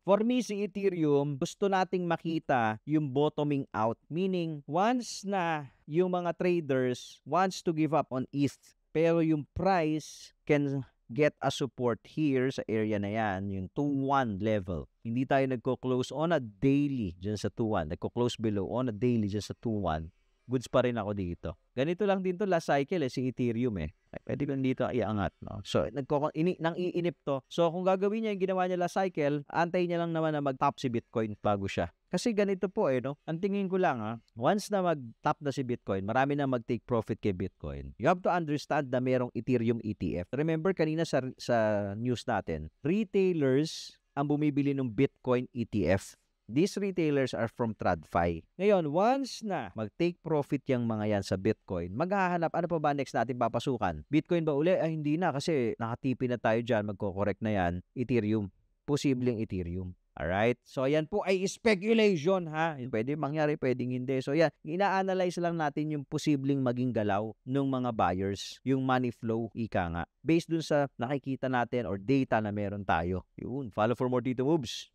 For me, si Ethereum, gusto nating makita yung bottoming out. Meaning, once na yung mga traders wants to give up on ETH, pero yung price can get a support here sa area na yan, yung 2-1 level. Hindi tayo nagko-close on a daily dyan sa 2-1. Nagko-close below on a daily dyan sa 2-1. Goods pa rin ako dito. Ganito lang din to last cycle si Ethereum Pwede ko dito iangat, no? So, nang iinip to. So, kung gagawin niya yung ginawa niya last cycle, antay niya lang naman na mag-top si Bitcoin bago siya. Kasi ganito po no? Ang tingin ko lang once na mag-top na si Bitcoin, marami na mag-take profit kay Bitcoin. You have to understand na merong Ethereum ETF. Remember kanina sa news natin, retailers ang bumibili ng Bitcoin ETF. These retailers are from TradFi. Ngayon, once na mag-take profit yung mga yan sa Bitcoin, maghahanap, ano pa ba next natin papasukan? Bitcoin ba uli? Hindi na kasi nakatipi na tayo dyan, magko-correct na yan. Ethereum. Posibleng Ethereum. Alright? So, yan po ay speculation, Pwede mangyari, pwedeng hindi. So, yan. Ina-analyze lang natin yung posibleng maging galaw ng mga buyers. Yung money flow, ika nga. Based dun sa nakikita natin or data na meron tayo. Yun. Follow for more Tito Moves.